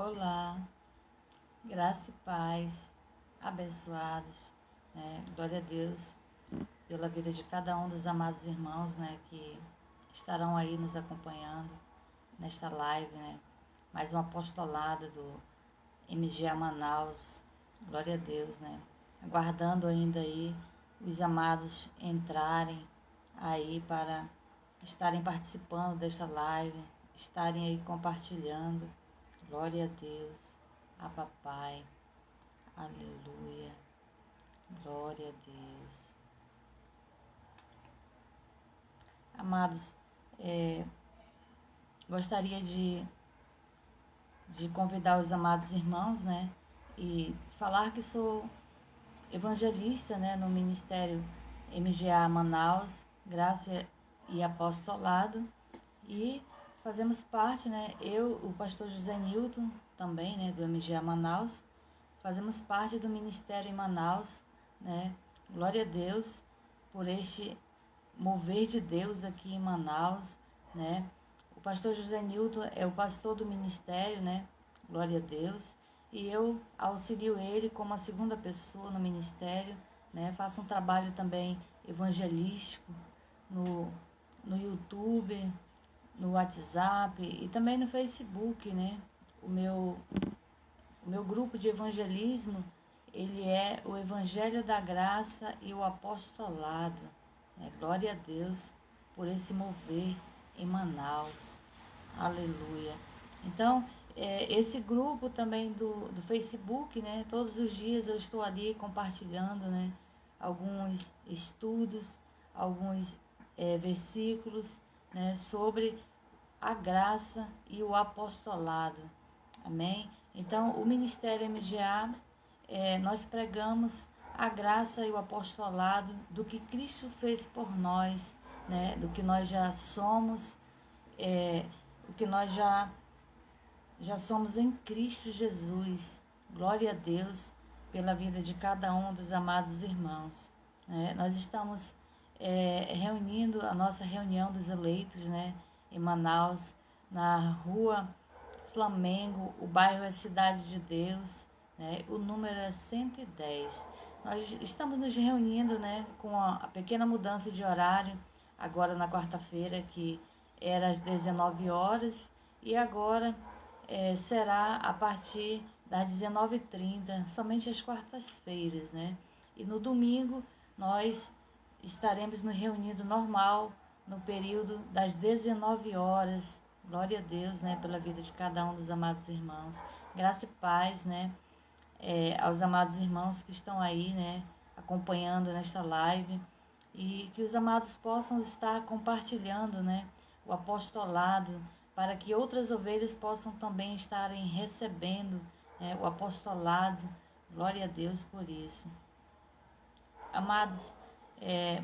Olá, graça e paz, abençoados, né? Glória a Deus pela vida de cada um dos amados irmãos, né? Que estarão aí nos acompanhando nesta live, né? Mais um apostolado do MGA Manaus, glória a Deus, né? Aguardando ainda aí os amados entrarem aí para estarem participando desta live, estarem aí compartilhando. Glória a Deus, a papai, aleluia, glória a Deus. Amados, gostaria de convidar os amados irmãos, né, e falar que sou evangelista, né, no Ministério MGA Manaus, Graça e Apostolado, e fazemos parte, né, eu, o pastor José Newton, também, né, do MGA Manaus, fazemos parte do Ministério em Manaus, né, glória a Deus por este mover de Deus aqui em Manaus, né, o pastor José Newton é o pastor do ministério, né, glória a Deus, e eu auxilio ele como a segunda pessoa no ministério, né, faço um trabalho também evangelístico no YouTube, no WhatsApp e também no Facebook, né? O meu grupo de evangelismo, ele é o Evangelho da Graça e o Apostolado, né? Glória a Deus por esse mover em Manaus, aleluia. Então, esse grupo também do Facebook, né? Todos os dias eu estou ali compartilhando, né? Alguns estudos, alguns versículos, né? Sobre a graça e o apostolado. Amém? Então, o Ministério MGA, nós pregamos a graça e o apostolado do que Cristo fez por nós, né? Do que nós já somos, o que nós já somos em Cristo Jesus. Glória a Deus pela vida de cada um dos amados irmãos. Nós estamos reunindo a nossa reunião dos eleitos, né? Em Manaus, na rua Flamengo, o bairro é Cidade de Deus, né? O número é 110. Nós estamos nos reunindo, né, com a pequena mudança de horário, agora na quarta-feira, que era às 19 horas, e agora será a partir das 19h30, somente às quartas-feiras, né? E no domingo nós estaremos nos reunindo normal, no período das 19 horas. Glória a Deus, né, pela vida de cada um dos amados irmãos. Graça e paz, né, aos amados irmãos que estão aí, né, acompanhando nesta live. E que os amados possam estar compartilhando, né, o apostolado, para que outras ovelhas possam também estarem recebendo o apostolado. Glória a Deus por isso. Amados,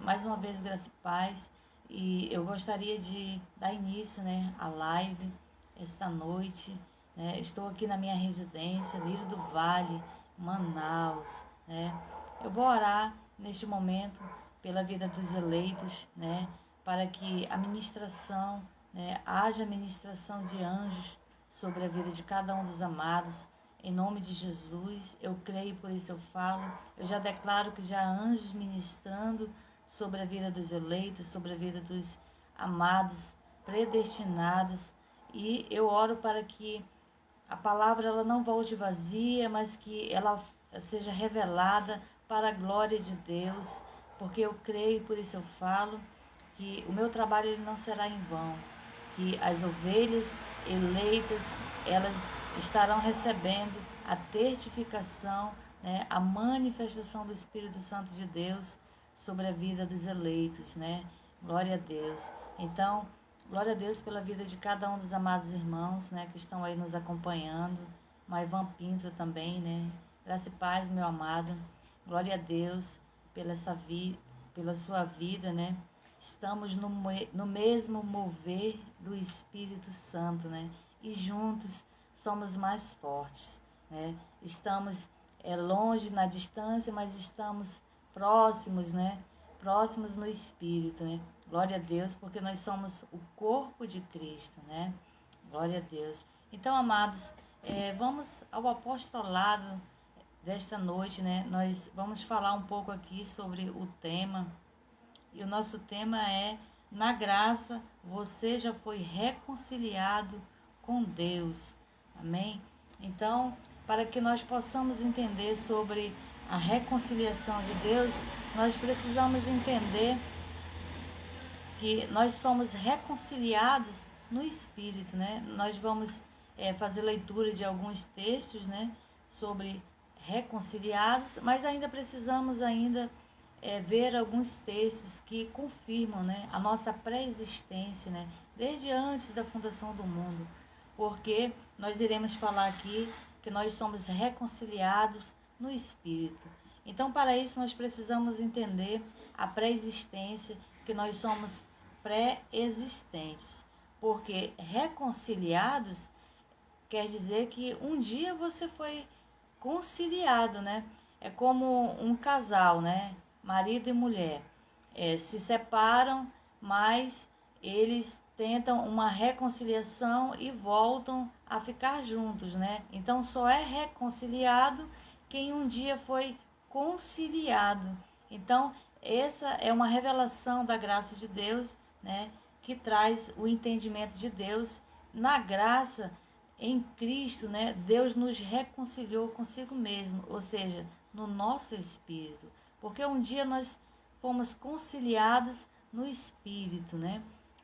mais uma vez, graça e paz. E eu gostaria de dar início, né, à live esta noite. Né? Estou aqui na minha residência, Lírio do Vale, Manaus. Né? Eu vou orar neste momento pela vida dos eleitos, né, para que a ministração, né, haja ministração de anjos sobre a vida de cada um dos amados. Em nome de Jesus, eu creio, por isso eu falo. Eu já declaro que já há anjos ministrando sobre a vida dos eleitos, sobre a vida dos amados, predestinados. E eu oro para que a palavra ela não volte vazia, mas que ela seja revelada para a glória de Deus. Porque eu creio, por isso eu falo, que o meu trabalho ele não será em vão. Que as ovelhas eleitas, elas estarão recebendo a testificação, né, a manifestação do Espírito Santo de Deus sobre a vida dos eleitos, né? Glória a Deus. Então, glória a Deus pela vida de cada um dos amados irmãos, né, que estão aí nos acompanhando. Maivan Pinto também, né? Graça e paz, meu amado. Glória a Deus pela sua vida, né? Estamos no mesmo mover do Espírito Santo, né? E juntos somos mais fortes, né? Estamos longe na distância, mas estamos próximos, né? Próximos no Espírito, né? Glória a Deus, porque nós somos o corpo de Cristo, né? Glória a Deus. Então, amados, Vamos ao apostolado desta noite, né? Nós vamos falar um pouco aqui sobre o tema. E o nosso tema é: na graça você já foi reconciliado com Deus. Amém? Então, para que nós possamos entender sobre a reconciliação de Deus, nós precisamos entender que nós somos reconciliados no Espírito, né? Nós vamos fazer leitura de alguns textos, né, sobre reconciliados, mas ainda precisamos ver alguns textos que confirmam, né, a nossa pré-existência, né, desde antes da fundação do mundo, porque nós iremos falar aqui que nós somos reconciliados no Espírito. Então, para isso, nós precisamos entender a pré-existência, que nós somos pré-existentes, porque reconciliados quer dizer que um dia você foi conciliado, né? É como um casal, né? Marido e mulher se separam, mas eles tentam uma reconciliação e voltam a ficar juntos, né? Então só é reconciliado quem um dia foi conciliado. Então essa é uma revelação da graça de Deus, né? Que traz o entendimento de Deus. Na graça em Cristo, né? Deus nos reconciliou consigo mesmo, ou seja, no nosso espírito, porque um dia nós fomos conciliados no espírito, né?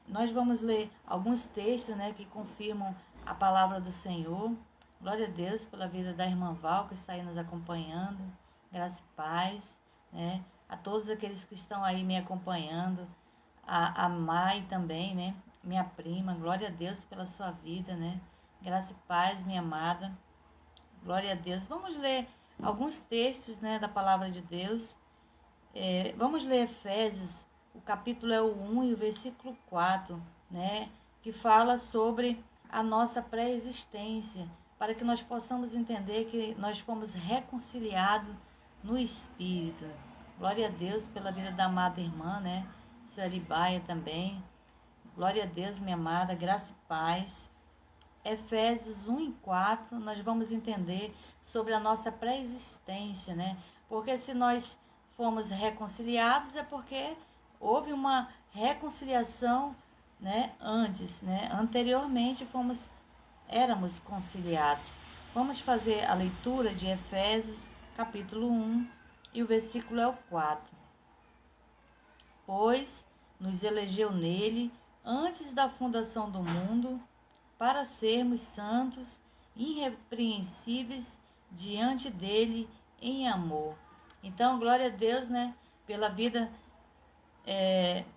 Nós vamos ler alguns textos, né, que confirmam a palavra do Senhor. Glória a Deus pela vida da irmã Val, que está aí nos acompanhando. Graça e paz, né? A todos aqueles que estão aí me acompanhando. A Mai também, né? Minha prima. Glória a Deus pela sua vida, né? Graça e paz, minha amada. Glória a Deus. Vamos ler alguns textos, né, da palavra de Deus. Vamos ler Efésios, o capítulo é o 1 e o versículo 4, né, que fala sobre a nossa pré-existência, para que nós possamos entender que nós fomos reconciliados no Espírito. Glória a Deus pela vida da amada irmã, né, Sueli Baia também. Glória a Deus, minha amada, graça e paz. Efésios 1 e 4, nós vamos entender sobre a nossa pré-existência, né? Porque se nós fomos reconciliados é porque houve uma reconciliação, né, antes, né? Anteriormente éramos conciliados. Vamos fazer a leitura de Efésios, capítulo 1, e o versículo é o 4. Pois nos elegeu nele antes da fundação do mundo, para sermos santos, irrepreensíveis diante dele em amor. Então, glória a Deus, né, pela vida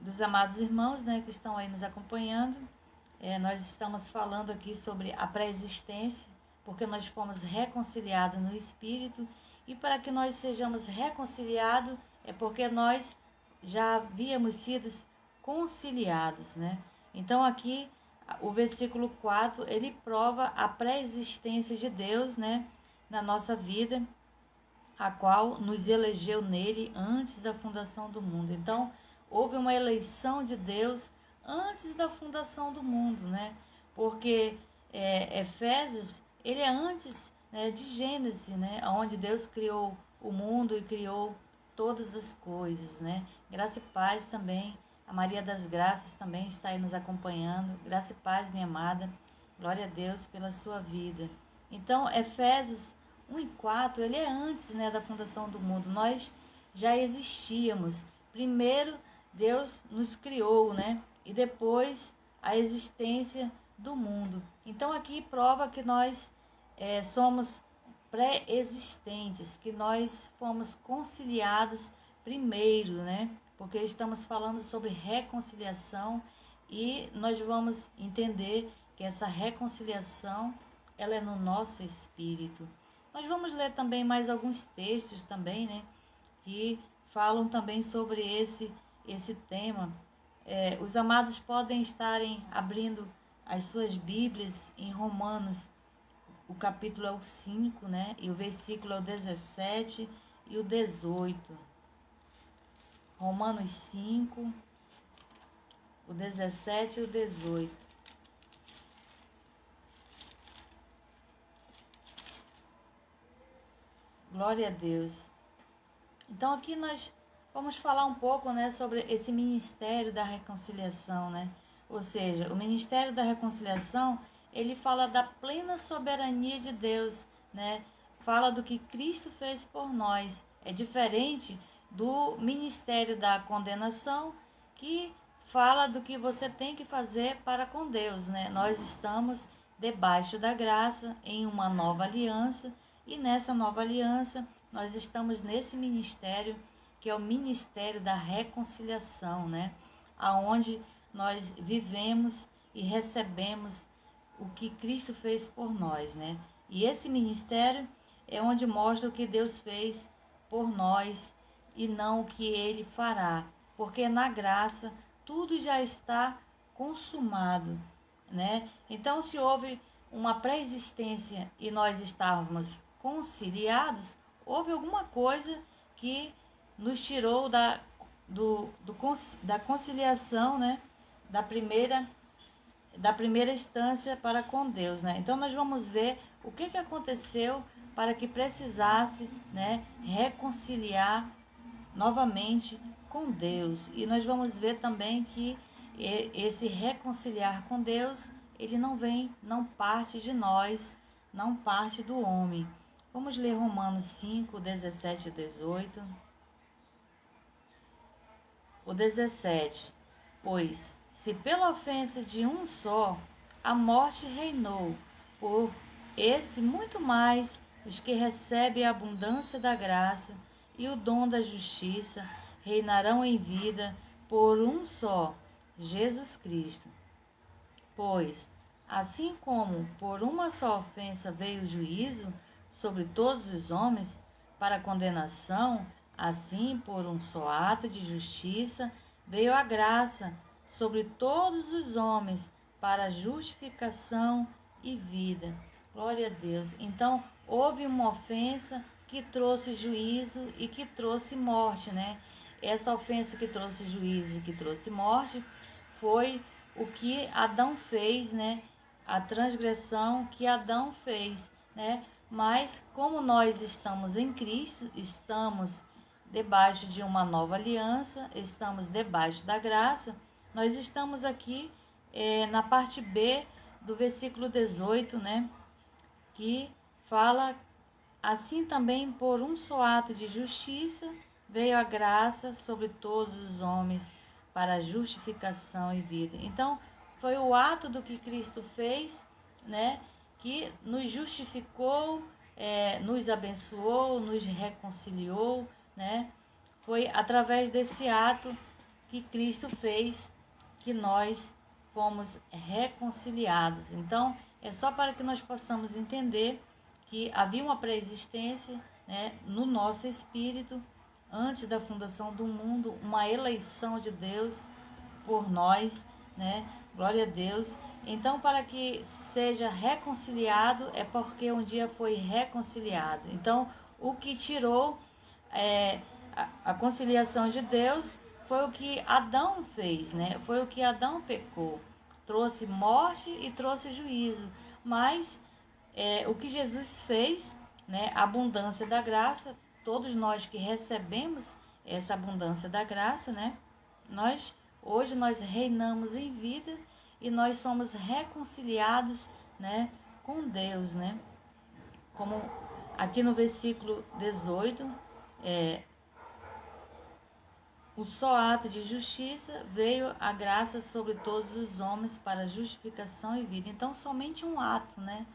dos amados irmãos, né, que estão aí nos acompanhando. Nós estamos falando aqui sobre a pré-existência, porque nós fomos reconciliados no Espírito, e para que nós sejamos reconciliados é porque nós já havíamos sido conciliados, né? Então aqui o versículo 4, ele prova a pré-existência de Deus, né, na nossa vida, a qual nos elegeu nele antes da fundação do mundo. Então, houve uma eleição de Deus antes da fundação do mundo, né? Porque Efésios, ele é antes, né, de Gênesis, né, onde Deus criou o mundo e criou todas as coisas, né? Graça e paz também. A Maria das Graças também está aí nos acompanhando. Graça e paz, minha amada. Glória a Deus pela sua vida. Então, Efésios 1 e 4, ele é antes, né, da fundação do mundo. Nós já existíamos. Primeiro, Deus nos criou, né? E depois, a existência do mundo. Então, aqui prova que nós somos pré-existentes, que nós fomos conciliados primeiro, né? Porque estamos falando sobre reconciliação e nós vamos entender que essa reconciliação, ela é no nosso espírito. Nós vamos ler também mais alguns textos também, né, que falam também sobre esse tema. Os amados podem estarem abrindo as suas Bíblias em Romanos, o capítulo é o 5, né, e o versículo é o 17 e o 18. Romanos 5, o 17 e o 18. Glória a Deus. Então aqui nós vamos falar um pouco, né, sobre esse ministério da reconciliação, né? Ou seja, o ministério da reconciliação, ele fala da plena soberania de Deus, né? Fala do que Cristo fez por nós. É diferente do ministério da condenação, que fala do que você tem que fazer para com Deus, né? Nós estamos debaixo da graça, em uma nova aliança, e nessa nova aliança nós estamos nesse ministério, que é o ministério da reconciliação, né? Aonde nós vivemos e recebemos o que Cristo fez por nós, né? E esse ministério é onde mostra o que Deus fez por nós e não o que Ele fará, porque na graça tudo já está consumado, né? Então, se houve uma pré-existência e nós estávamos conciliados, houve alguma coisa que nos tirou da conciliação, né? Da primeira instância para com Deus, né? Então nós vamos ver o que aconteceu para que precisasse, né, reconciliar novamente com Deus. E nós vamos ver também que esse reconciliar com Deus, ele não parte de nós, não parte do homem. Vamos ler Romanos 5, 17 e 18. O 17. Pois, se pela ofensa de um só a morte reinou, por esse muito mais os que recebem a abundância da graça e o dom da justiça reinarão em vida por um só, Jesus Cristo. Pois, assim como por uma só ofensa veio o juízo sobre todos os homens para condenação, assim por um só ato de justiça veio a graça sobre todos os homens para justificação e vida. Glória a Deus. Então, houve uma ofensa que trouxe juízo e que trouxe morte, né? Essa ofensa que trouxe juízo e que trouxe morte foi o que Adão fez, né? A transgressão que Adão fez, né? Mas como nós estamos em Cristo, estamos debaixo de uma nova aliança, estamos debaixo da graça, nós estamos aqui na parte B do versículo 18, né? Que fala, assim também por um só ato de justiça veio a graça sobre todos os homens para justificação e vida. Então, foi o ato do que Cristo fez, né, que nos justificou, nos abençoou, nos reconciliou, né? Foi através desse ato que Cristo fez que nós fomos reconciliados. Então, é só para que nós possamos entender que havia uma pré-existência, né, no nosso espírito, antes da fundação do mundo, uma eleição de Deus por nós, né? Glória a Deus. Então, para que seja reconciliado, é porque um dia foi reconciliado. Então, o que tirou a conciliação de Deus foi o que Adão fez, né? Foi o que Adão pecou. Trouxe morte e trouxe juízo. Mas o que Jesus fez, né? A abundância da graça, todos nós que recebemos essa abundância da graça, né? Hoje nós reinamos em vida e nós somos reconciliados, né, com Deus, né? Como aqui no versículo 18, o só ato de justiça veio a graça sobre todos os homens para justificação e vida. Então, somente um ato, né?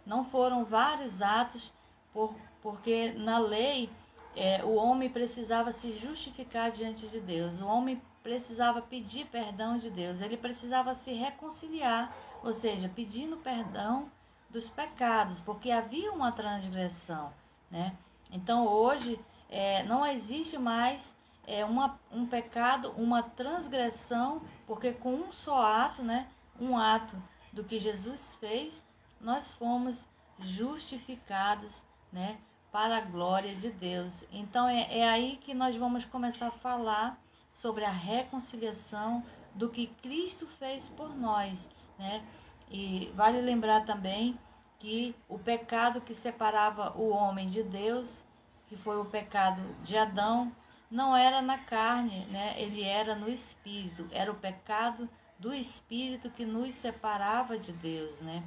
Não foram vários atos, porque na lei o homem precisava se justificar diante de Deus. O homem precisava pedir perdão de Deus. Ele precisava se reconciliar, ou seja, pedindo perdão dos pecados, porque havia uma transgressão, né? Então, hoje, não existe mais um pecado, uma transgressão, porque com um só ato, né, um ato do que Jesus fez, nós fomos justificados, né, para a glória de Deus. Então é aí que nós vamos começar a falar sobre a reconciliação do que Cristo fez por nós, né? E vale lembrar também que o pecado que separava o homem de Deus que foi o pecado de Adão, não era na carne, né? Ele era no espírito. Era o pecado do espírito que nos separava de Deus, né?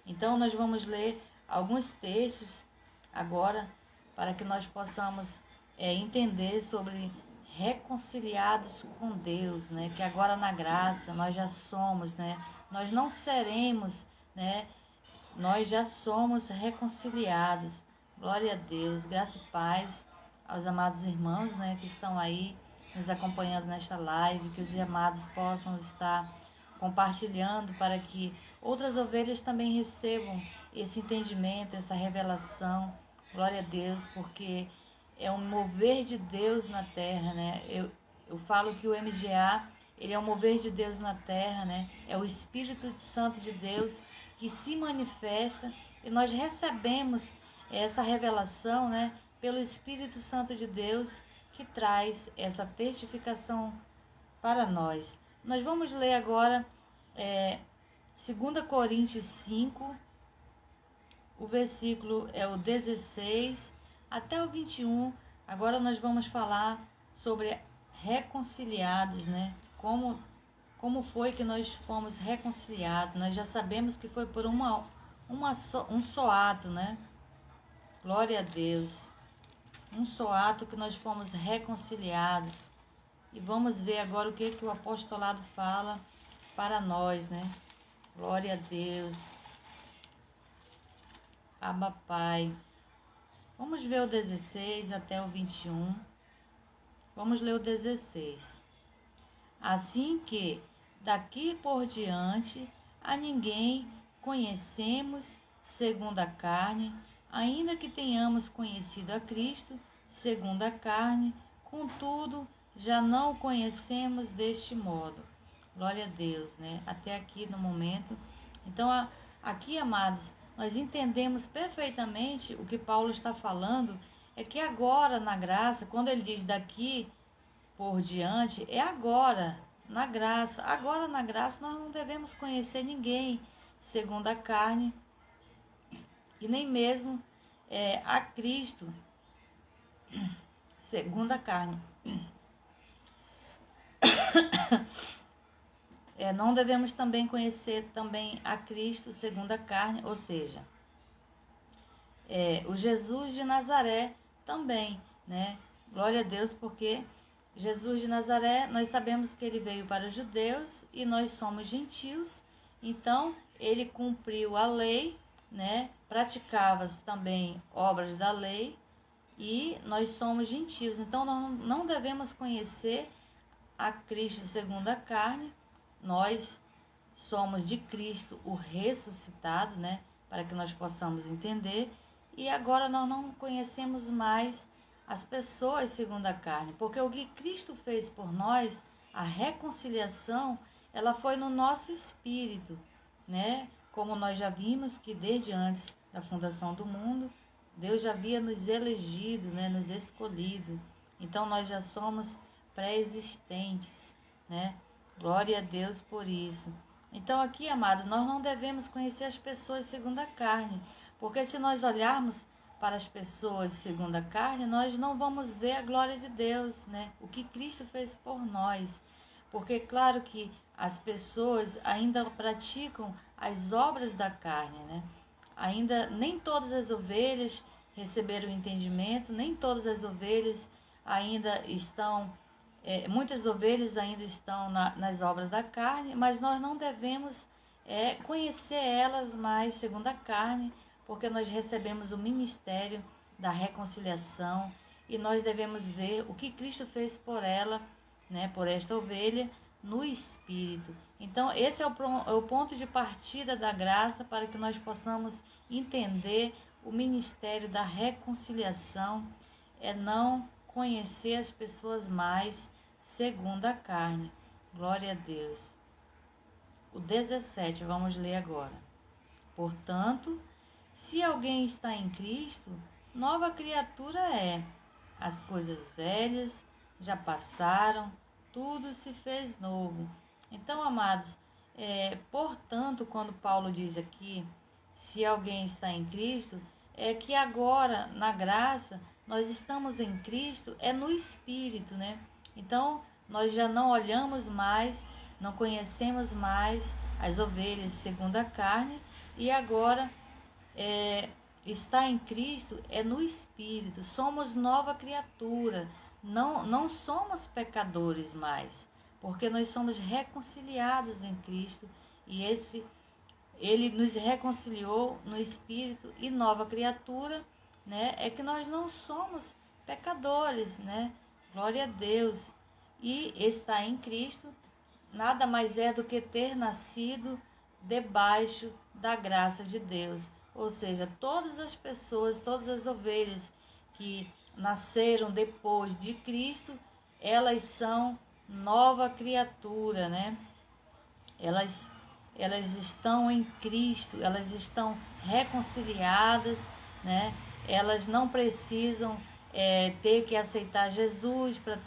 Então nós vamos ler alguns textos agora para que nós possamos entender sobre reconciliados com Deus, né? Que agora na graça nós já somos, né? Nós não seremos, né? Nós já somos reconciliados. Glória a Deus, graça e paz aos amados irmãos, né? Que estão aí nos acompanhando nesta live, que os amados possam estar compartilhando para que outras ovelhas também recebam esse entendimento, essa revelação. Glória a Deus, porque é um mover de Deus na terra, né? Eu falo que o MGA, ele é um mover de Deus na terra, né? É o Espírito Santo de Deus que se manifesta e nós recebemos essa revelação, né? Pelo Espírito Santo de Deus que traz essa testificação para nós. Nós vamos ler agora 2 Coríntios 5, o versículo é o 16 até o 21. Agora nós vamos falar sobre reconciliados, né? Como foi que nós fomos reconciliados? Nós já sabemos que foi por um só ato, né? Glória a Deus. Um só ato que nós fomos reconciliados. E vamos ver agora o que o apostolado fala para nós, né? Glória a Deus. Abba Pai. Vamos ver o 16 até o 21. Vamos ler o 16. Assim que, daqui por diante, a ninguém conhecemos segundo a carne, ainda que tenhamos conhecido a Cristo segundo a carne, contudo, já não o conhecemos deste modo. Glória a Deus, né? Até aqui no momento. Então, aqui, amados, nós entendemos perfeitamente o que Paulo está falando, é que agora na graça, quando ele diz daqui por diante, é agora, na graça. Agora na graça nós não devemos conhecer ninguém segundo a carne e nem mesmo a Cristo segundo a carne. Não devemos também conhecer também a Cristo segundo a carne, ou seja, o Jesus de Nazaré também, né? Glória a Deus, porque Jesus de Nazaré, nós sabemos que ele veio para os judeus e nós somos gentios, então ele cumpriu a lei, né? Praticava também obras da lei e nós somos gentios, então nós não devemos conhecer a Cristo segundo a carne. Nós somos de Cristo o ressuscitado, né? Para que nós possamos entender. E agora nós não conhecemos mais as pessoas segundo a carne, porque o que Cristo fez por nós, a reconciliação, ela foi no nosso espírito, né? Como nós já vimos que desde antes da fundação do mundo, Deus já havia nos elegido, né? Nos escolhido. Então nós já somos pré-existentes, né? Glória a Deus por isso. Então aqui, amado, nós não devemos conhecer as pessoas segundo a carne, porque se nós olharmos para as pessoas segundo a carne, nós não vamos ver a glória de Deus, né? O que Cristo fez por nós. Porque claro que as pessoas ainda praticam as obras da carne, né? Ainda nem todas as ovelhas receberam o entendimento, nem todas as ovelhas ainda estão, muitas ovelhas ainda estão nas obras da carne, mas nós não devemos conhecer elas mais segundo a carne, porque nós recebemos o ministério da reconciliação e nós devemos ver o que Cristo fez por ela, né, por esta ovelha, no Espírito. Então, esse é o ponto de partida da graça para que nós possamos entender o ministério da reconciliação, é não conhecer as pessoas mais segundo a carne. Glória a Deus. O 17, vamos ler agora. Portanto, se alguém está em Cristo, nova criatura é. As coisas velhas já passaram, tudo se fez novo. Então, amados, portanto, quando Paulo diz aqui, se alguém está em Cristo, é que agora, na graça, nós estamos em Cristo é no Espírito, né? Então, nós já não olhamos mais, não conhecemos mais as ovelhas segundo a carne, e agora está em Cristo é no Espírito. Somos nova criatura, não somos pecadores mais, porque nós somos reconciliados em Cristo, e Ele nos reconciliou no Espírito, e nova criatura, né? É que nós não somos pecadores, né? Glória a Deus. E estar em Cristo nada mais é do que ter nascido debaixo da graça de Deus. Ou seja, todas as pessoas, todas as ovelhas que nasceram depois de Cristo, elas são nova criatura, né? Elas estão em Cristo, elas estão reconciliadas, né? Elas não precisam ter que aceitar Jesus para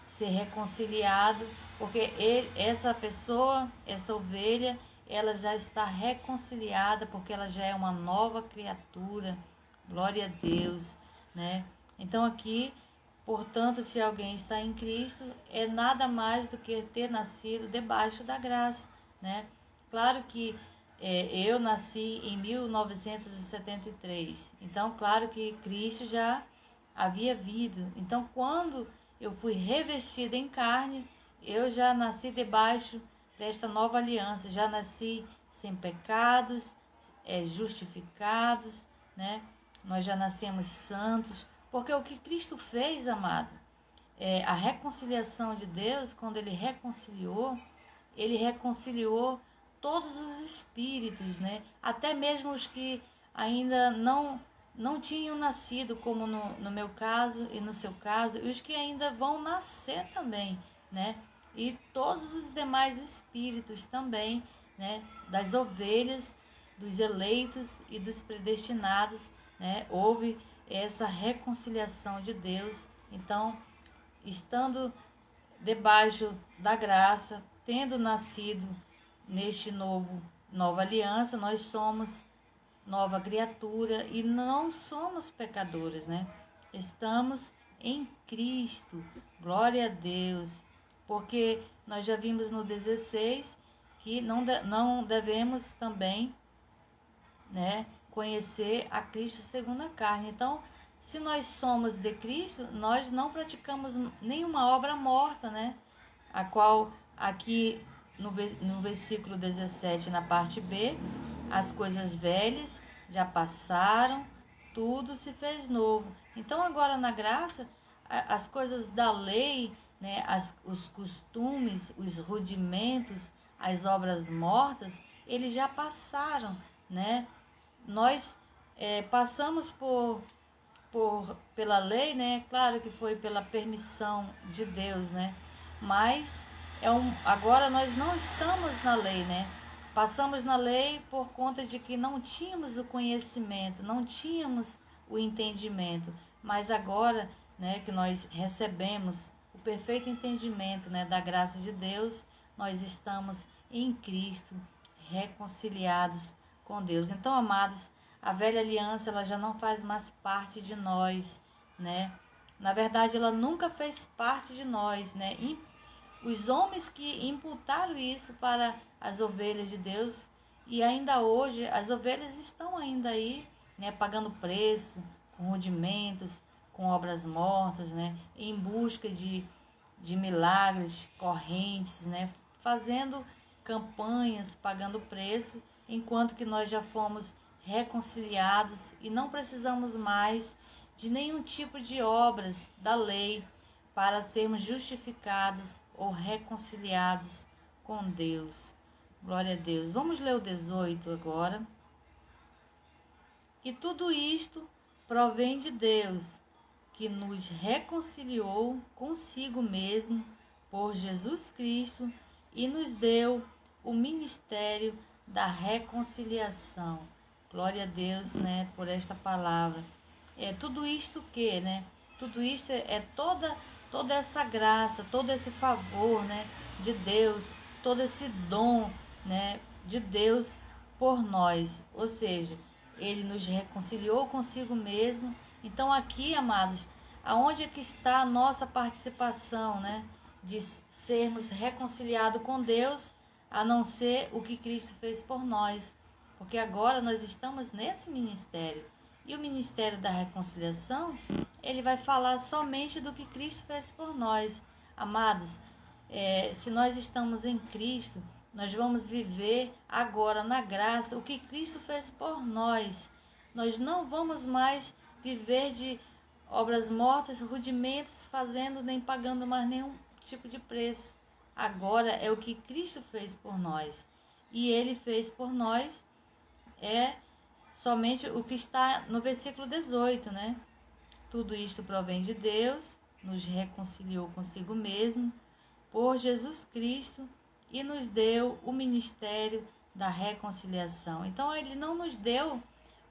ser reconciliado, porque essa pessoa, essa ovelha, ela já está reconciliada, porque ela já é uma nova criatura. Glória a Deus, né? Então aqui, portanto, se alguém está em Cristo, é nada mais do que ter nascido debaixo da graça, né? Claro que eu nasci em 1973, então claro que Cristo já havia vindo. Então, quando eu fui revestida em carne, eu já nasci debaixo desta nova aliança, já nasci sem pecados, justificados, né? Nós já nascemos santos, porque o que Cristo fez, amado, a reconciliação de Deus, quando Ele reconciliou todos os espíritos, né? Até mesmo os que ainda não tinham nascido, como no meu caso e no seu caso, e os que ainda vão nascer também, né? E todos os demais espíritos também, né? Das ovelhas, dos eleitos e dos predestinados, né? Houve essa reconciliação de Deus. Então, estando debaixo da graça, tendo nascido neste nova aliança, nós somos nova criatura e não somos pecadores, né? Estamos em Cristo, glória a Deus, porque nós já vimos no 16 que não devemos também, né, conhecer a Cristo segundo a carne. Então, se nós somos de Cristo, nós não praticamos nenhuma obra morta, né? A qual aqui no versículo 17, na parte B, as coisas velhas já passaram, tudo se fez novo. Então agora na graça, as coisas da lei, né, os costumes, os rudimentos, as obras mortas, eles já passaram, né? Nós passamos pela lei, né? Claro que foi pela permissão de Deus, né? Mas agora nós não estamos na lei, né? Passamos na lei por conta de que não tínhamos o conhecimento, não tínhamos o entendimento. Mas agora, né, que nós recebemos o perfeito entendimento, né, da graça de Deus, nós estamos em Cristo, reconciliados com Deus. Então, amados, a velha aliança ela já não faz mais parte de nós, né? Na verdade, ela nunca fez parte de nós, né? E os homens que imputaram isso para as ovelhas de Deus, e ainda hoje as ovelhas estão ainda aí, né, pagando preço, com rudimentos, com obras mortas, né, em busca de milagres correntes, né, fazendo campanhas, pagando preço, enquanto que nós já fomos reconciliados e não precisamos mais de nenhum tipo de obras da lei para sermos justificados ou reconciliados com Deus. Glória a Deus. Vamos ler o 18 agora. E tudo isto provém de Deus, que nos reconciliou consigo mesmo por Jesus Cristo e nos deu o ministério da reconciliação. Glória a Deus, né, por esta palavra. Tudo isto que, né? Tudo isto é toda essa graça, todo esse favor, né, de Deus, todo esse dom, né, de Deus por nós. Ou seja, Ele nos reconciliou consigo mesmo Então aqui, amados, aonde é que está a nossa participação, né? De sermos reconciliados com Deus, a não ser o que Cristo fez por nós. Porque agora nós estamos nesse ministério. E o ministério da reconciliação, ele vai falar somente do que Cristo fez por nós. Amados, se nós estamos em Cristo, nós vamos viver agora na graça o que Cristo fez por nós. Nós não vamos mais viver de obras mortas, rudimentos, fazendo nem pagando mais nenhum tipo de preço. Agora é o que Cristo fez por nós. E Ele fez por nós somente o que está no versículo 18, né? Tudo isto provém de Deus, nos reconciliou consigo mesmo, por Jesus Cristo, e nos deu o ministério da reconciliação. Então, Ele não nos deu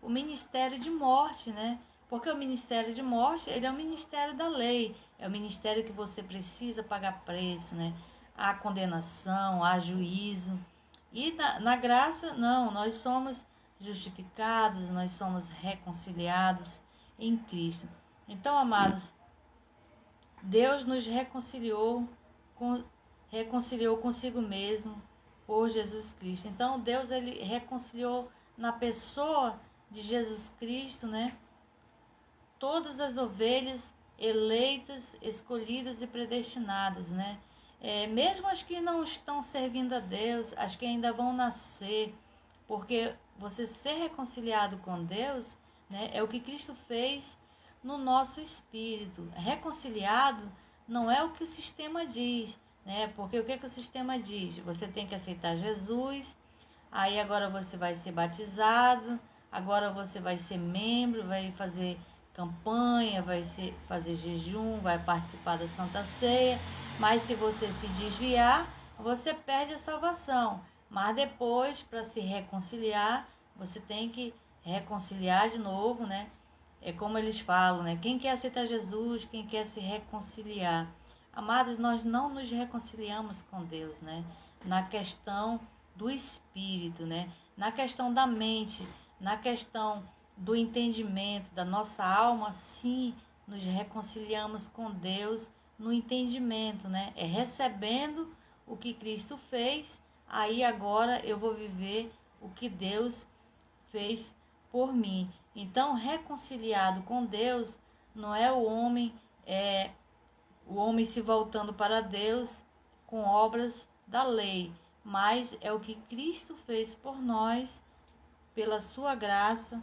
o ministério de morte, né? Porque o ministério de morte, ele é o ministério da lei, é o ministério que você precisa pagar preço, né? Há condenação, há juízo. E na graça, não, nós somos justificados, nós somos reconciliados em Cristo. Então, amados, Deus nos reconciliou consigo mesmo por Jesus Cristo. Então, Deus, ele reconciliou na pessoa de Jesus Cristo, né? Todas as ovelhas eleitas, escolhidas e predestinadas, né? Mesmo as que não estão servindo a Deus, as que ainda vão nascer, porque você ser reconciliado com Deus, né, é o que Cristo fez no nosso espírito. Reconciliado não é o que o sistema diz, né? Porque o que o sistema diz? Você tem que aceitar Jesus, aí agora você vai ser batizado, agora você vai ser membro, vai fazer campanha, vai fazer jejum, vai participar da Santa Ceia, mas se você se desviar, você perde a salvação. Mas depois, para se reconciliar, você tem que reconciliar de novo, né? É como eles falam, né? Quem quer aceitar Jesus, quem quer se reconciliar. Amados, nós não nos reconciliamos com Deus, né? Na questão do espírito, né? Na questão da mente, na questão do entendimento da nossa alma, sim, nos reconciliamos com Deus no entendimento, né? É recebendo o que Cristo fez, aí agora eu vou viver o que Deus fez por mim. Então, reconciliado com Deus não é o homem se voltando para Deus com obras da lei, mas é o que Cristo fez por nós, pela sua graça.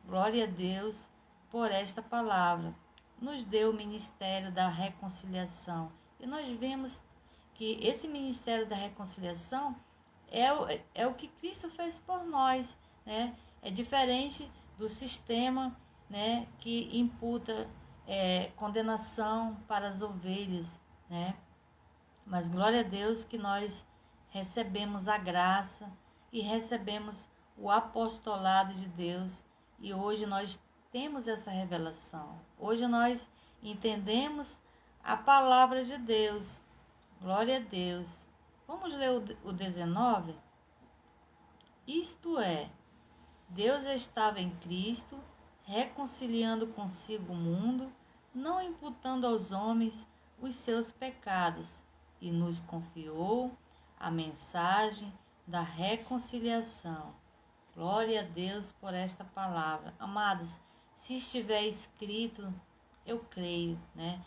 Glória a Deus por esta palavra. Nos deu o ministério da reconciliação. E nós vemos que esse ministério da reconciliação é o que Cristo fez por nós, né? É diferente do sistema, né, que imputa condenação para as ovelhas, né? Mas glória a Deus que nós recebemos a graça e recebemos o apostolado de Deus. E hoje nós temos essa revelação. Hoje nós entendemos a palavra de Deus. Glória a Deus. Vamos ler o 19? Isto é, Deus estava em Cristo, reconciliando consigo o mundo, não imputando aos homens os seus pecados, e nos confiou a mensagem da reconciliação. Glória a Deus por esta palavra. Amados, se estiver escrito, eu creio, né?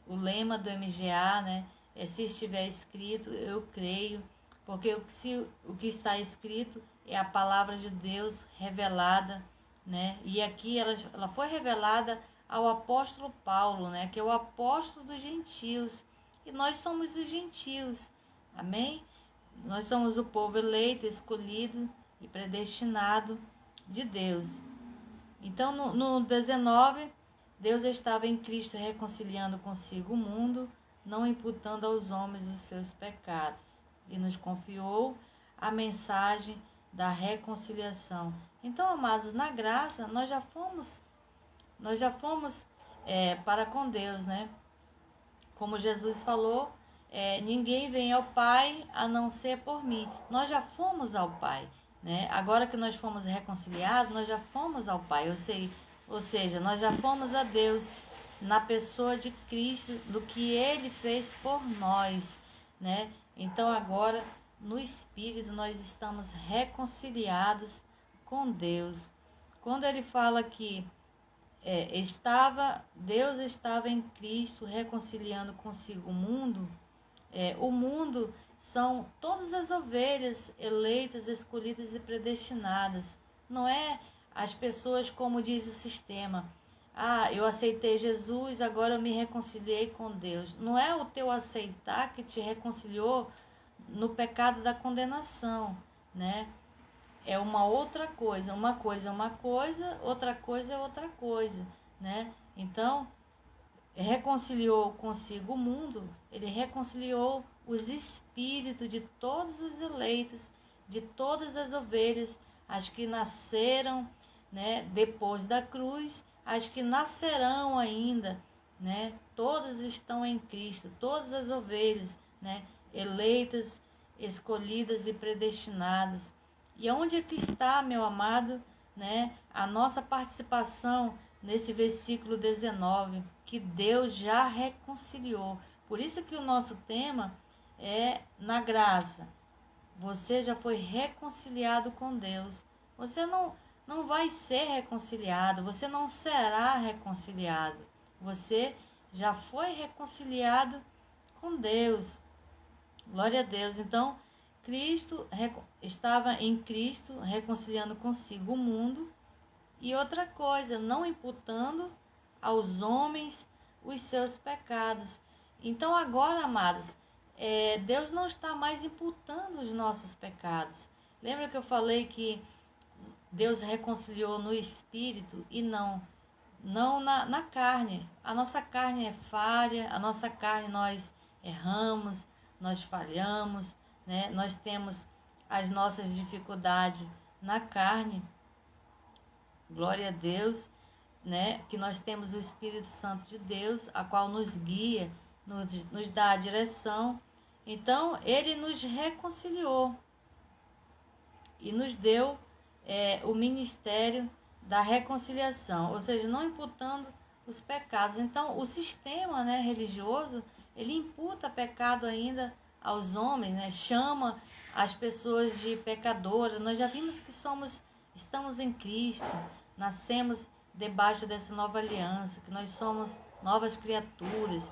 O lema do MGA, né? Se estiver escrito, eu creio, porque o que está escrito é a palavra de Deus revelada, né? E aqui ela foi revelada ao apóstolo Paulo, né? Que é o apóstolo dos gentios. E nós somos os gentios, amém? Nós somos o povo eleito, escolhido e predestinado de Deus. Então, no 19, Deus estava em Cristo reconciliando consigo o mundo, não imputando aos homens os seus pecados, e nos confiou a mensagem da reconciliação. Então, amados, na graça, nós já fomos para com Deus, né? Como Jesus falou, ninguém vem ao Pai a não ser por mim. Nós já fomos ao Pai, né? Agora que nós fomos reconciliados, nós já fomos ao Pai. Eu sei Ou seja, nós já fomos a Deus na pessoa de Cristo, do que Ele fez por nós, né? Então agora, no Espírito, nós estamos reconciliados com Deus. Quando ele fala que Deus estava em Cristo reconciliando consigo o mundo são todas as ovelhas eleitas, escolhidas e predestinadas. Não é as pessoas como diz o sistema. Eu aceitei Jesus, agora eu me reconciliei com Deus. Não é o teu aceitar que te reconciliou no pecado da condenação, né? É uma outra coisa. Uma coisa é uma coisa, outra coisa é outra coisa, né? Então, reconciliou consigo o mundo, ele reconciliou os espíritos de todos os eleitos, de todas as ovelhas, as que nasceram, né, depois da cruz, as que nascerão ainda, né? Todas estão em Cristo, todas as ovelhas, né, eleitas, escolhidas e predestinadas. E onde é que está, meu amado, né, a nossa participação nesse versículo 19, que Deus já reconciliou. Por isso que o nosso tema é na graça. Você já foi reconciliado com Deus. Você não vai ser reconciliado, você não será reconciliado. Você já foi reconciliado com Deus. Glória a Deus. Então, Cristo estava em Cristo reconciliando consigo o mundo. E outra coisa, não imputando aos homens os seus pecados. Então agora, amados, Deus não está mais imputando os nossos pecados. Lembra que eu falei que Deus reconciliou no Espírito e não na carne. A nossa carne é falha, a nossa carne nós erramos, nós falhamos, né? Nós temos as nossas dificuldades na carne. Glória a Deus, né? Que nós temos o Espírito Santo de Deus, a qual nos guia, nos dá a direção. Então, ele nos reconciliou e nos deu o ministério da reconciliação, ou seja, não imputando os pecados. Então, o sistema, né, religioso, ele imputa pecado ainda aos homens, né? Chama as pessoas de pecadoras. Nós já vimos que estamos em Cristo, nascemos debaixo dessa nova aliança, que nós somos novas criaturas.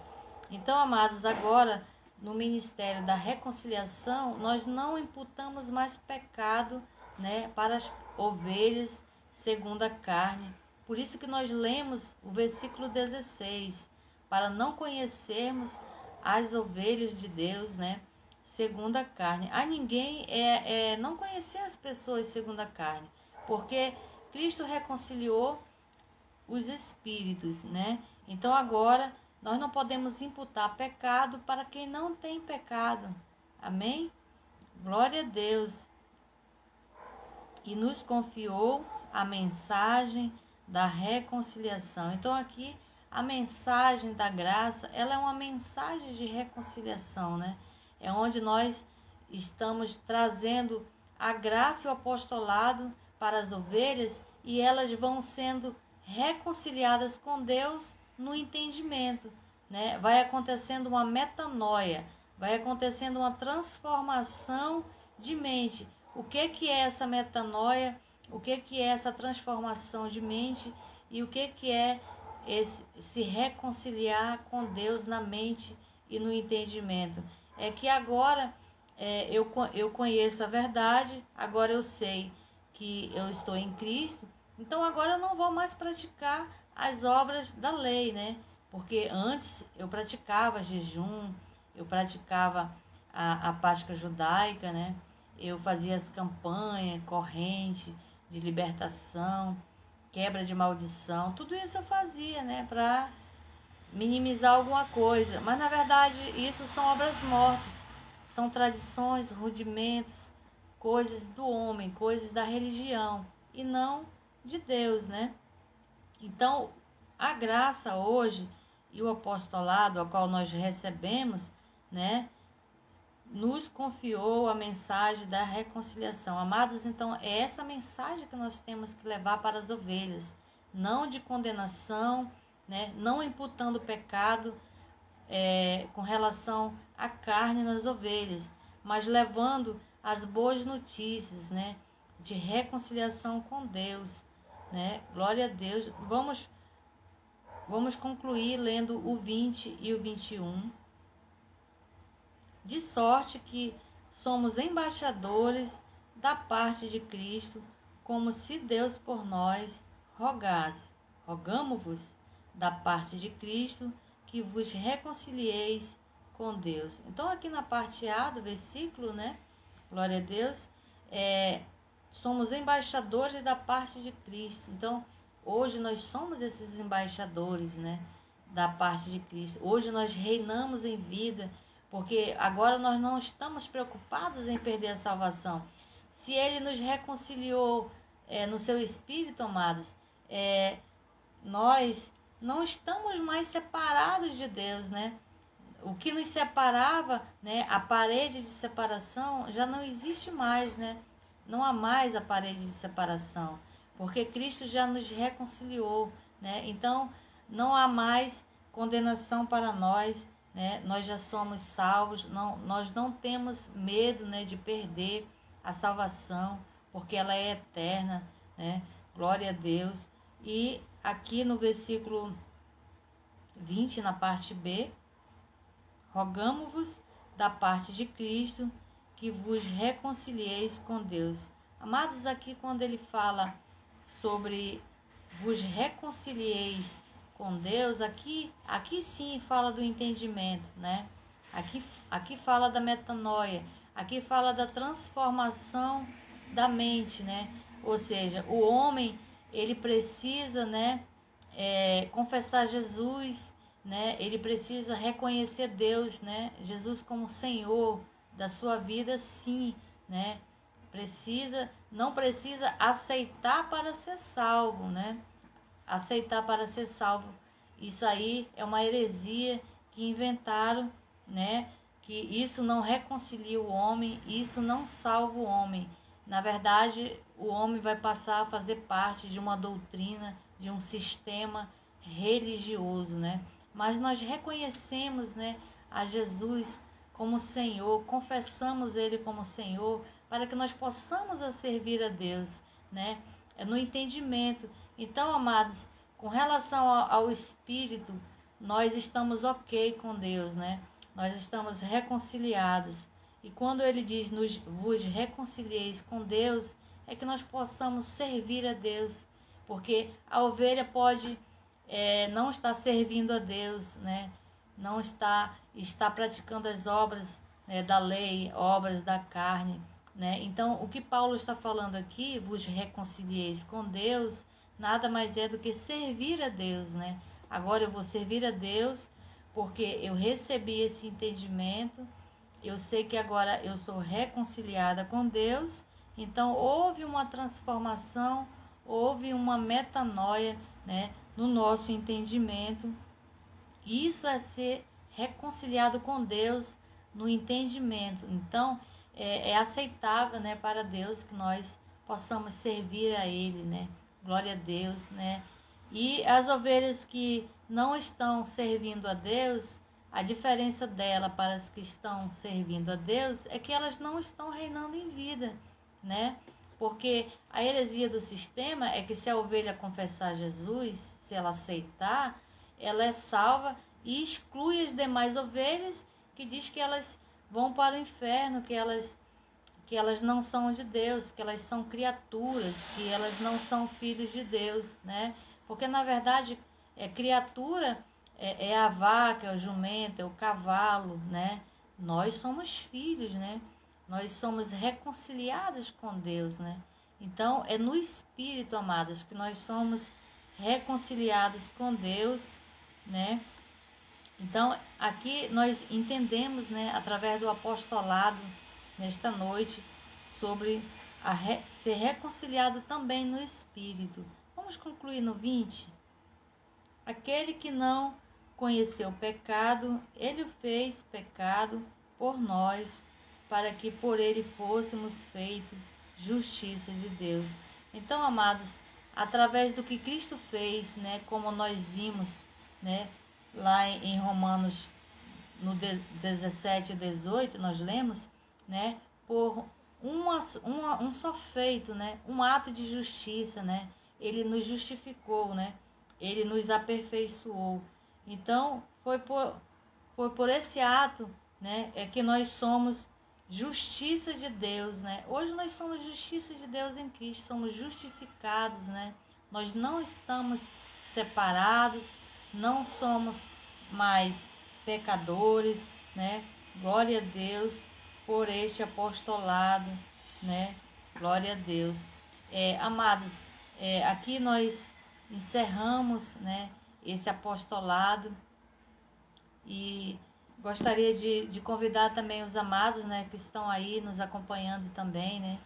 Então, amados, agora no ministério da reconciliação, nós não imputamos mais pecado, né, para as ovelhas segundo a carne. Por isso que nós lemos o versículo 16, para não conhecermos as ovelhas de Deus, né, segundo a carne. A ninguém não conhecer as pessoas segundo a carne, porque Cristo reconciliou os espíritos, né? Então agora nós não podemos imputar pecado para quem não tem pecado. Amém? Glória a Deus. E nos confiou a mensagem da reconciliação. Então aqui a mensagem da graça, ela é uma mensagem de reconciliação, né? É onde nós estamos trazendo a graça e o apostolado para as ovelhas e elas vão sendo reconciliadas com Deus no entendimento, né? Vai acontecendo uma metanoia, vai acontecendo uma transformação de mente. O que é essa metanoia? O que é essa transformação de mente? E o que é se reconciliar com Deus na mente e no entendimento? É que agora eu conheço a verdade, agora eu sei que eu estou em Cristo, então agora eu não vou mais praticar as obras da lei, né? Porque antes eu praticava jejum, eu praticava a Páscoa judaica, né? Eu fazia as campanhas, corrente de libertação, quebra de maldição, tudo isso eu fazia, né? Para minimizar alguma coisa. Mas na verdade isso são obras mortas, são tradições, rudimentos, coisas do homem, coisas da religião e não de Deus, né? Então, a graça hoje e o apostolado ao qual nós recebemos, né, nos confiou a mensagem da reconciliação. Amados, então é essa mensagem que nós temos que levar para as ovelhas, não de condenação, né? Não imputando pecado com relação à carne nas ovelhas, mas levando as boas notícias, né? De reconciliação com Deus, né? Glória a Deus. Vamos concluir lendo o 20 e o 21. De sorte que somos embaixadores da parte de Cristo, como se Deus por nós rogasse. Rogamo-vos da parte de Cristo que vos reconcilieis com Deus. Então, aqui na parte A do versículo, né? Glória a Deus. Somos embaixadores da parte de Cristo. Então, hoje nós somos esses embaixadores, né? Da parte de Cristo. Hoje nós reinamos em vida, porque agora nós não estamos preocupados em perder a salvação. Se Ele nos reconciliou no seu Espírito, amados, nós não estamos mais separados de Deus, né? O que nos separava, né, a parede de separação, já não existe mais, né? Não há mais a parede de separação, porque Cristo já nos reconciliou, né? Então, não há mais condenação para nós, né? Nós já somos salvos, nós não temos medo, né, de perder a salvação, porque ela é eterna, né? Glória a Deus. E aqui no versículo 20, na parte B, rogamo-vos da parte de Cristo que vos reconcilieis com Deus. Amados, aqui quando ele fala sobre vos reconcilieis com Deus, aqui sim fala do entendimento, né? Aqui fala da metanoia, aqui fala da transformação da mente, né? Ou seja, o homem, ele precisa, né, confessar Jesus, né? Ele precisa reconhecer Deus, né? Jesus como Senhor da sua vida, sim, né? Não precisa aceitar para ser salvo, né? Aceitar para ser salvo. Isso aí é uma heresia que inventaram, né? Que isso não reconcilia o homem, isso não salva o homem. Na verdade, o homem vai passar a fazer parte de uma doutrina, de um sistema religioso, né? Mas nós reconhecemos, né, a Jesus como Senhor, confessamos Ele como Senhor, para que nós possamos servir a Deus, né? No entendimento. Então, amados, com relação ao Espírito, nós estamos ok com Deus, né? Nós estamos reconciliados. E quando Ele diz, vos reconcilieis com Deus, é que nós possamos servir a Deus. Porque a ovelha pode não estar servindo a Deus, né? Não está praticando as obras, né, da lei, obras da carne, né? Então, o que Paulo está falando aqui, vos reconcilieis com Deus, nada mais é do que servir a Deus, né? Agora eu vou servir a Deus porque eu recebi esse entendimento, eu sei que agora eu sou reconciliada com Deus, então houve uma transformação, houve uma metanoia, né, no nosso entendimento. Isso é ser reconciliado com Deus no entendimento. Então, é aceitável, né, para Deus que nós possamos servir a Ele, né? Glória a Deus, né? E as ovelhas que não estão servindo a Deus, a diferença dela para as que estão servindo a Deus é que elas não estão reinando em vida, né? Porque a heresia do sistema é que se a ovelha confessar Jesus, se ela aceitar, ela é salva e exclui as demais ovelhas, que diz que elas vão para o inferno, que elas não são de Deus, que elas são criaturas, que elas não são filhos de Deus, né? Porque na verdade criatura é a vaca, é o jumento, é o cavalo, né? Nós somos filhos, né? Nós somos reconciliados com Deus, né? Então, é no Espírito, amados, que nós somos reconciliados com Deus, né? Então, aqui nós entendemos, né, através do apostolado, nesta noite, sobre ser reconciliado também no Espírito. Vamos concluir no 20? Aquele que não conheceu o pecado, ele o fez pecado por nós, para que por ele fôssemos feitos justiça de Deus. Então, amados, através do que Cristo fez, né, como nós vimos, né, lá em Romanos, no 17 e 18, nós lemos, né, por um só feito, né, um ato de justiça, né, ele nos justificou, né, ele nos aperfeiçoou. Então, foi por esse ato, né, é que nós somos justiça de Deus, né? Hoje nós somos justiça de Deus em Cristo, somos justificados, né? Nós não estamos separados, não somos mais pecadores, né? Glória a Deus por este apostolado, né? Glória a Deus. Amados, aqui nós encerramos, né, esse apostolado e gostaria de convidar também os amados, né, que estão aí nos acompanhando também, né,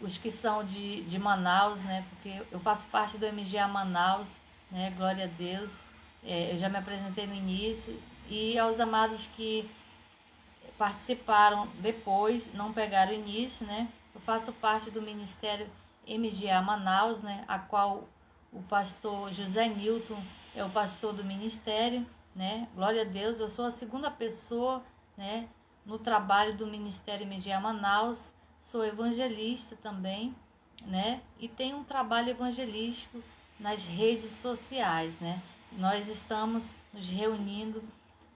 os que são de Manaus, né, porque eu faço parte do MGA Manaus, né, glória a Deus, eu já me apresentei no início, e aos amados que participaram depois, não pegaram o início, né, eu faço parte do Ministério MGA Manaus, né, a qual o pastor José Newton é o pastor do ministério, né? Glória a Deus, eu sou a segunda pessoa, né, no trabalho do Ministério MGA Manaus, sou evangelista também, né? E tenho um trabalho evangelístico nas redes sociais, né? Nós estamos nos reunindo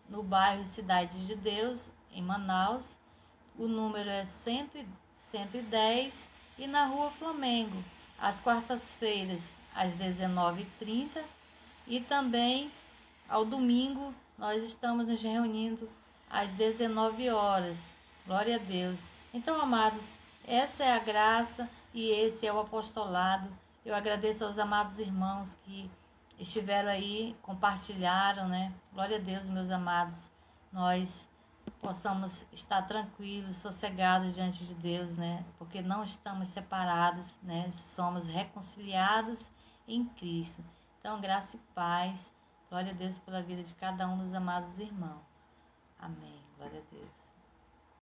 no bairro Cidade de Deus, em Manaus. O número é 110 e na Rua Flamengo, às quartas-feiras, às 19h30, e também ao domingo nós estamos nos reunindo às 19 horas. Glória a Deus. Então, amados, essa é a graça e esse é o apostolado. Eu agradeço aos amados irmãos que estiveram aí, compartilharam, né? Glória a Deus, meus amados. Nós possamos estar tranquilos, sossegados diante de Deus, né? Porque não estamos separados, né? Somos reconciliados em Cristo. Então, graça e paz. Glória a Deus pela vida de cada um dos amados irmãos. Amém. Glória a Deus.